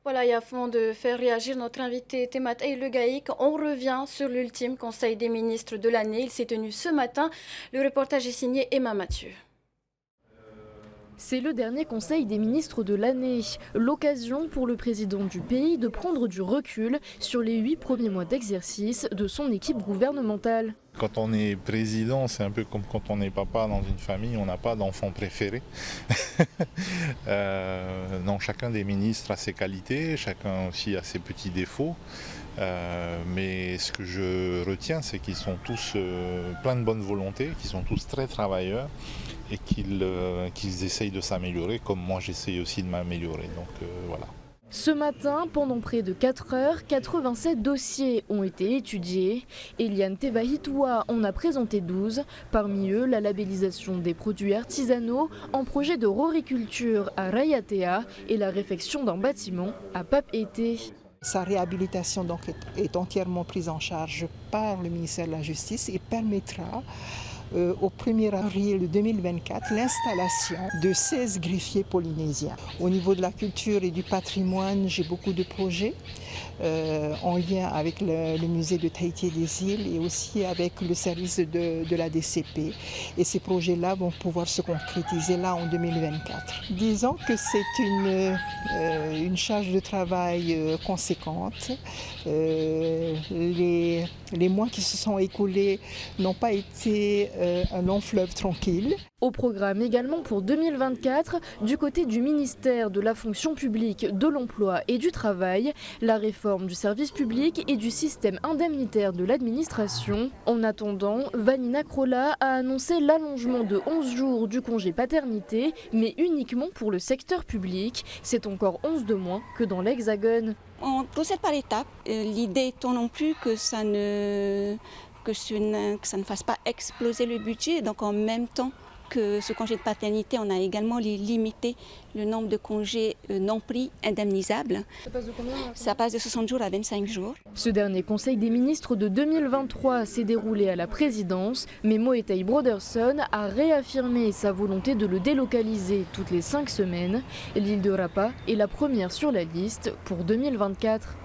Voilà, et afin de faire réagir notre invité Temat Le Gaïk, on revient sur l'ultime Conseil des ministres de l'année. Il s'est tenu ce matin. Le reportage est signé Emma Mathieu. C'est le dernier Conseil des ministres de l'année, l'occasion pour le président du pays de prendre du recul sur les 8 premiers mois d'exercice de son équipe gouvernementale. Quand on est président, c'est un peu comme quand on est papa dans une famille, on n'a pas d'enfant préféré. Non, chacun des ministres a ses qualités, chacun aussi a ses petits défauts. Mais ce que je retiens, c'est qu'ils sont tous plein de bonne volonté, qu'ils sont tous très travailleurs et qu'ils essayent de s'améliorer, comme moi j'essaye aussi de m'améliorer. Donc voilà. Ce matin, pendant près de 4 heures, 87 dossiers ont été étudiés. Eliane Tebahitoua en a présenté 12, parmi eux la labellisation des produits artisanaux en projet de roriculture à Rayatea et la réfection d'un bâtiment à Papeete. Sa réhabilitation donc est entièrement prise en charge par le ministère de la Justice et permettra au 1er avril 2024 l'installation de 16 greffiers polynésiens. Au niveau de la culture et du patrimoine, j'ai beaucoup de projets en lien avec le musée de Tahiti et des îles et aussi avec le service de la DCP. Et ces projets-là vont pouvoir se concrétiser là en 2024. Disons que c'est une charge de travail conséquente. Les mois qui se sont écoulés n'ont pas été un long fleuve tranquille. Au programme également pour 2024, du côté du ministère de la fonction publique, de l'emploi et du travail, la réforme du service public et du système indemnitaire de l'administration. En attendant, Vanina Krola a annoncé l'allongement de 11 jours du congé paternité, mais uniquement pour le secteur public. C'est encore 11 de moins que dans l'Hexagone. On procède par étapes. L'idée étant non plus que ça ne fasse pas exploser le budget. Donc en même temps que ce congé de paternité, on a également limité le nombre de congés non pris indemnisables. Ça passe de combien? Ça passe de 60 jours à 25 jours. Ce dernier Conseil des ministres de 2023 s'est déroulé à la présidence, mais Moetai Broderson a réaffirmé sa volonté de le délocaliser toutes les 5 semaines. L'île de Rapa est la première sur la liste pour 2024.